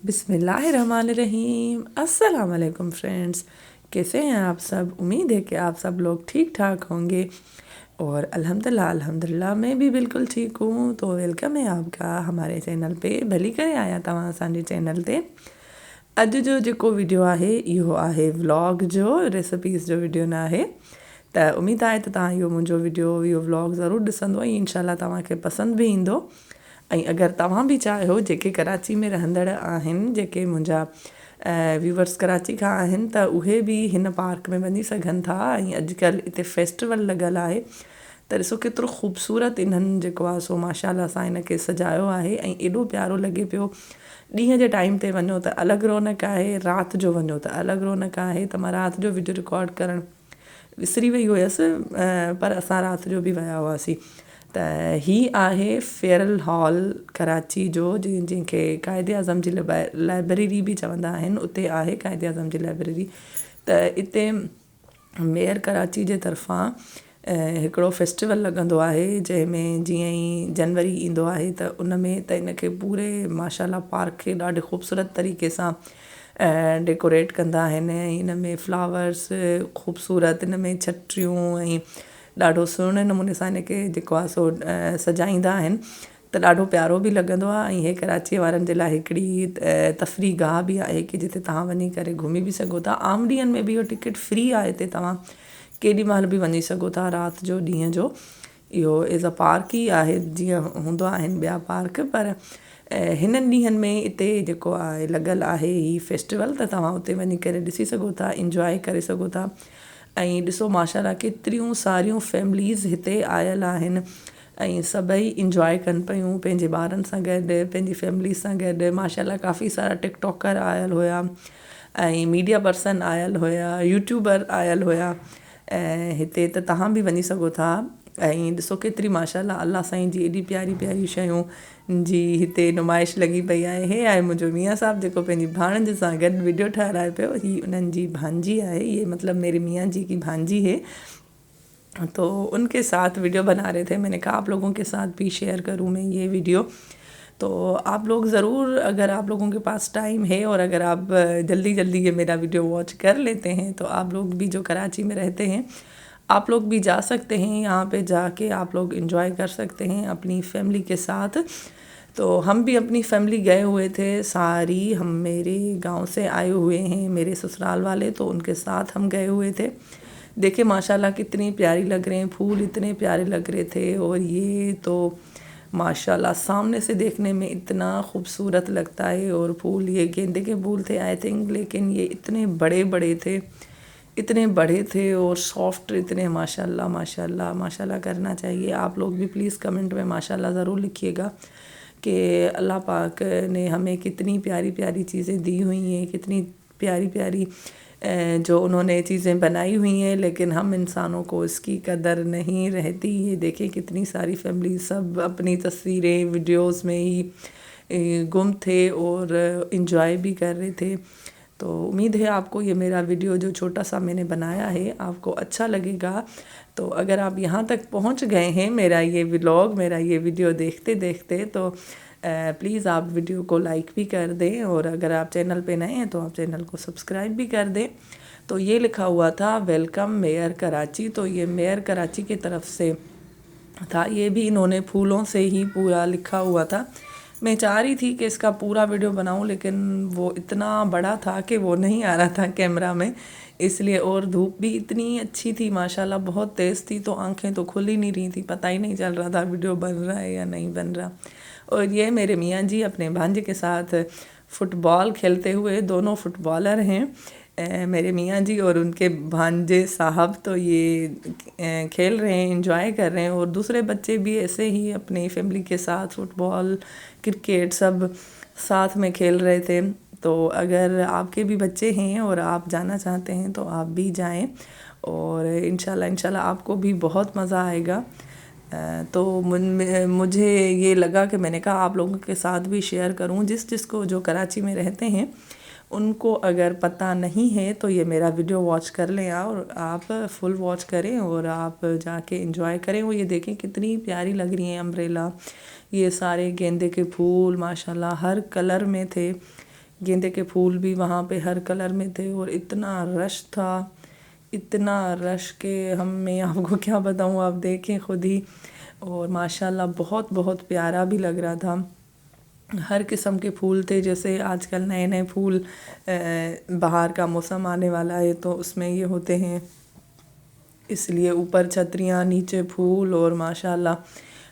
बिस्मिल्लाहिर्रहमानिर्रहीम। अस्सलाम वालेकुम फ्रेंड्स, कैसे हैं आप सब। उम्मीद है कि आप सब लोग ठीक ठाक होंगे और अल्हम्दुलिल्लाह मैं भी बिल्कुल ठीक हूँ। तो वेलकम है आपका हमारे चैनल पे। भली करे आया तव्हां असांजे चैनल ते। अॼु जो जेको वीडियो आहे इहो आहे व्लॉग जो, रेसिपीज़ जो वीडियो न आहे। त उमेदु आहे त तव्हां इहो मुंहिंजो वीडियो इहो व्लॉग ज़रूरु ॾिसंदो ऐं इंशाल्लाह तव्हांखे पसंदि बि ईंदो। ऐं अगरि तव्हां बि चाहियो, जेके कराची में रहंदड़ आहिनि, जेके मुंहिंजा व्यूवर्स कराची खां आहिनि, त उहे बि हिन पार्क में वञी सघनि था। ऐं अॼुकल्ह हिते फेस्टिवल लॻल आहे त ॾिसो केतिरो ख़ूबसूरत इन्हनि जेको आहे सो माशाल्लाह सां हिनखे सजायो आहे ऐं एॾो प्यारो लॻे पियो। ॾींहं जे टाइम ते वञो त अलॻि रौनक आहे, राति जो वञो त अलॻि रौनक आहे। त मां राति जो वीडियो रिकॉर्ड करणु विसरी वई हुयसि, पर असां राति जो बि विया हुआसीं। त हीअ आहे फेयरल हॉल कराची जो, जंहिंखे क़ाइदे आज़म जी लाइब्रेरी बि चवंदा आहिनि। उते आहे क़ाइदे आज़म जी लाइब्रेरी। त इते मेयर कराची जे तरफ़ां हिकिड़ो फेस्टिवल लॻंदो आहे, जंहिंमें जीअं ई जनवरी ईंदो आहे त उन में त इनखे पूरे माशाल्लाह पार्क खे ॾाढे ख़ूबसूरत तरीक़े सां डेकोरेट कंदा आहिनि। ऐं हिन में फ्लावर्स ख़ूबसूरत, हिन में छटिरियूं ऐं ॾाढो सुहिणे नमूने सां हिनखे जेको आहे सो सजाईंदा आहिनि। त ॾाढो प्यारो बि लॻंदो आहे। ऐं हे कराची वारनि जे लाइ हिकिड़ी तफ़रीह गाह बि आहे कि जिते तव्हां वञी करे घुमी बि सघो था। आम ॾींहंनि में बि इहो टिकट फ्री आहे, हिते तव्हां केॾी महिल बि वञी सघो था, राति जो ॾींहं जो। इहो एज़ अ पार्क ई आहे, जीअं हूंदा आहिनि ॿिया पार्क। पर हिननि ॾींहंनि में हिते जेको आहे लॻल आहे ही फेस्टिवल, त तव्हां उते वञी करे ॾिसी सघो था, इंजॉय करे सघो था। ऐं ॾिसो माशाल्लाह केतिरियूं सारियूं फैमिलीज़ हिते आयल आहिनि ऐं सभई इंजॉय कनि पियूं पंहिंजे ॿारनि सां गॾु, पंहिंजी फैमिली सां गॾु। माशाल्लाह काफ़ी सारा टिकटॉकर आयल हुया ऐं मीडिया पर्सन आयल हुया, यूट्यूबर आयल हुया। ऐं हिते त तव्हां बि वञी सघो था। ऐं ॾिसो केतिरी माशाल्लाह अल्लाह साईं जी एॾी प्यारी प्यारी शयूं जी हिते नुमाइश लॻी पई आहे। हे आहे मुंहिंजो मियाँ साहिबु, जेको पंहिंजी भाणेजे सां गॾु वीडियो ठाराए पियो। हीअ उन्हनि जी भांजी आहे, ये मतलब मेरे मियाँ जी की भांजी है। तो उनके साथ वीडियो बना रहे थे। मैंने कहा आप लोगों के साथ भी शेयर करूँ मैं ये वीडियो। तो आप लोग ज़रूर, अगर आप लोगों के पास टाइम है और अगर आप जल्दी जल्दी ये मेरा वीडियो वॉच कर लेते हैं, तो आप लोग भी जो कराची में रहते हैं, आप लोग भी जा सकते हैं। यहाँ पे जाके आप लोग एंजॉय कर सकते हैं अपनी फैमिली के साथ। तो हम भी अपनी फैमिली गए हुए थे सारी। हम मेरे गांव से आए हुए हैं मेरे ससुराल वाले, तो उनके साथ हम गए हुए थे। देखिए माशाल्लाह कितनी प्यारी लग रहे हैं, फूल इतने प्यारे लग रहे थे। और ये तो माशाल्लाह सामने से देखने में इतना खूबसूरत लगता है। और फूल ये गेंदे के फूल थे आई थिंक, लेकिन ये इतने बड़े बड़े थे, इतने बड़े थे और सॉफ्ट इतने। माशाल्लाह माशाल्लाह माशाल्लाह करना चाहिए। आप लोग भी प्लीज़ कमेंट में माशाल्लाह ज़रूर लिखिएगा कि अल्लाह पाक ने हमें कितनी प्यारी प्यारी चीज़ें दी हुई हैं, कितनी प्यारी प्यारी जो उन्होंने चीज़ें बनाई हुई हैं, लेकिन हम इंसानों को इसकी कदर नहीं रहती। ये देखें कितनी सारी फैमिली सब अपनी तस्वीरें वीडियोस में ही गुम थे और इंजॉय भी कर रहे थे। तो उम्मीद है आपको ये मेरा वीडियो जो छोटा सा मैंने बनाया है आपको अच्छा लगेगा। तो अगर आप यहाँ तक पहुँच गए हैं, मेरा ये व्लॉग, मेरा ये वीडियो देखते देखते, तो प्लीज़ आप वीडियो को लाइक भी कर दें। और अगर आप चैनल पे नए हैं तो आप चैनल को सब्सक्राइब भी कर दें। तो ये लिखा हुआ था वेलकम मेयर कराची। तो ये मेयर कराची की तरफ से था। ये भी इन्होंने फूलों से ही पूरा लिखा हुआ था। मैं चाह रही थी कि इसका पूरा वीडियो बनाऊं, लेकिन वो इतना बड़ा था कि वो नहीं आ रहा था कैमरा में, इसलिए। और धूप भी इतनी अच्छी थी माशाल्लाह, बहुत तेज़ थी, तो आंखें तो खुल ही नहीं रही थी, पता ही नहीं चल रहा था वीडियो बन रहा है या नहीं बन रहा। और ये मेरे मियाँ जी अपने भांजे के साथ फ़ुटबॉल खेलते हुए, दोनों फुटबॉलर हैं मेरे मियाँ जी और उनके भांजे साहब। तो ये खेल रहे हैं, एंजॉय कर रहे हैं। और दूसरे बच्चे भी ऐसे ही अपनी फैमिली के साथ फुटबॉल क्रिकेट सब साथ में खेल रहे थे। तो अगर आपके भी बच्चे हैं और आप जाना चाहते हैं तो आप भी जाएं, और इंशाल्लाह आपको भी बहुत मज़ा आएगा। तो मुझे ये लगा कि मैंने कहा आप लोगों के साथ भी शेयर करूं, जिसको जो कराची में रहते हैं उनको अगर पता नहीं है तो ये मेरा वीडियो वॉच कर लें और आप फुल वॉच करें और आप जाके एंजॉय करें। वो ये देखें कितनी प्यारी लग रही हैं अम्ब्रेला, ये सारे गेंदे के फूल माशाल्लाह हर कलर में थे। गेंदे के फूल भी वहाँ पे हर कलर में थे और इतना रश था, इतना रश के मैं आपको क्या बताऊँ, आप देखें खुद ही। और माशाल्लाह बहुत बहुत प्यारा भी लग रहा था। हर किस्म के फूल थे, जैसे आजकल नए नए फूल बाहर का मौसम आने वाला है तो उसमें ये होते हैं, इसलिए ऊपर छतरियाँ नीचे फूल। और माशाल्लाह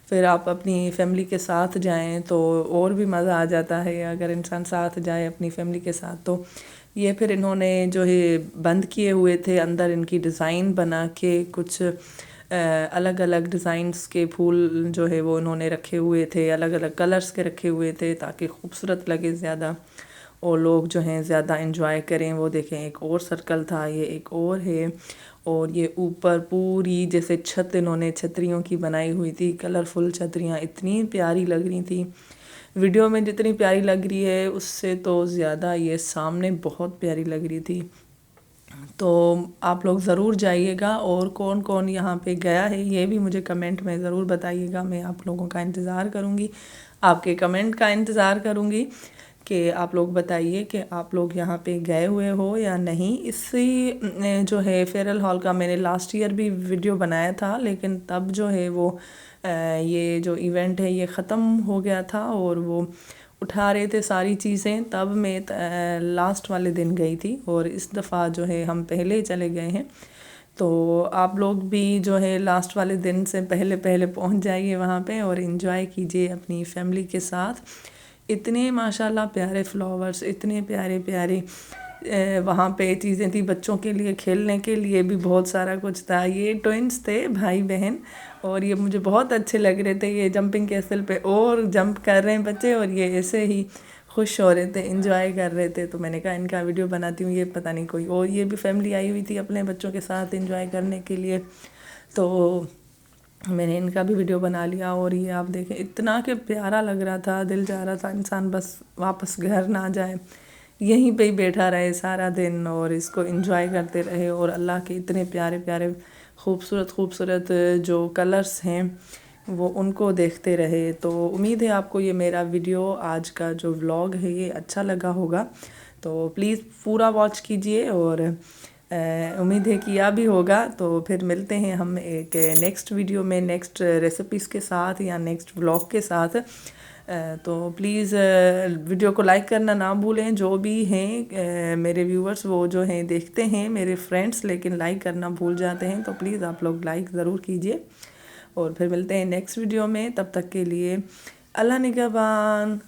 फिर आप अपनी फैमिली के साथ जाएं तो और भी मज़ा आ जाता है, अगर इंसान साथ जाए अपनी फैमिली के साथ। तो ये फिर इन्होंने जो है बंद किए हुए थे, अंदर इनकी डिज़ाइन बना के कुछ अलग अलग डिज़ाइंस के फूल जो है वो इन्होंने रखे हुए थे, अलग अलग कलर्स के रखे हुए थे ताकि खूबसूरत लगे ज़्यादा और लोग जो हैं ज़्यादा इंजॉय करें। वो देखें एक और सर्कल था, ये एक और है। और ये ऊपर पूरी जैसे छत इन्होंने छतरियों की बनाई हुई थी, कलरफुल छतरियाँ इतनी प्यारी लग रही थी। वीडियो में जितनी प्यारी लग रही है उससे तो ज़्यादा ये सामने बहुत प्यारी लग रही थी। तो आप लोग ज़रूर जाइएगा, और कौन कौन यहाँ पे गया है ये भी मुझे कमेंट में ज़रूर बताइएगा। मैं आप लोगों का इंतज़ार करूँगी, आपके कमेंट का इंतज़ार करूँगी कि आप लोग बताइए कि आप लोग यहाँ पे गए हुए हो या नहीं। इसी जो है फेयरवेल हॉल का मैंने लास्ट ईयर भी वीडियो बनाया था, लेकिन तब जो है वो ये जो इवेंट है ये ख़त्म हो गया था और वो उठा रहे थे सारी चीज़ें, तब मैं लास्ट वाले दिन गई थी। और इस दफ़ा जो है हम पहले ही चले गए हैं, तो आप लोग भी जो है लास्ट वाले दिन से पहले पहले पहुंच जाइए वहाँ पे और इन्जॉय कीजिए अपनी फैमिली के साथ। इतने माशाल्लाह प्यारे फ्लावर्स, इतने प्यारे प्यारे वहाँ पे चीज़ें थी, बच्चों के लिए खेलने के लिए भी बहुत सारा कुछ था। ये ट्विन्स थे, भाई बहन, और ये मुझे बहुत अच्छे लग रहे थे। ये जंपिंग कैसल पे और जंप कर रहे हैं बच्चे, और ये ऐसे ही खुश हो रहे थे, इंजॉय कर रहे थे। तो मैंने कहा इनका वीडियो बनाती हूँ, ये पता नहीं कोई और ये भी फैमिली आई हुई थी अपने बच्चों के साथ इंजॉय करने के लिए, तो मैंने इनका भी वीडियो बना लिया। और ये आप देखें इतना कि प्यारा लग रहा था, दिल चाह रहा था इंसान बस वापस घर ना जाए, यहीं पे ही बैठा रहे सारा दिन और इसको एंजॉय करते रहे। और अल्लाह के इतने प्यारे प्यारे खूबसूरत खूबसूरत जो कलर्स हैं वो उनको देखते रहे। तो उम्मीद है आपको ये मेरा वीडियो आज का जो व्लॉग है ये अच्छा लगा होगा, तो प्लीज़ पूरा वॉच कीजिए और उम्मीद है कि यह भी होगा। तो फिर मिलते हैं हम एक नेक्स्ट वीडियो में, नेक्स्ट रेसिपीज़ के साथ या नेक्स्ट व्लॉग के साथ। तो प्लीज़ वीडियो को लाइक करना ना भूलें। जो भी हैं मेरे व्यूअर्स वो जो हैं देखते हैं, मेरे फ्रेंड्स, लेकिन लाइक करना भूल जाते हैं, तो प्लीज़ आप लोग लाइक ज़रूर कीजिए। और फिर मिलते हैं नेक्स्ट वीडियो में, तब तक के लिए अल्लाह निगहबान।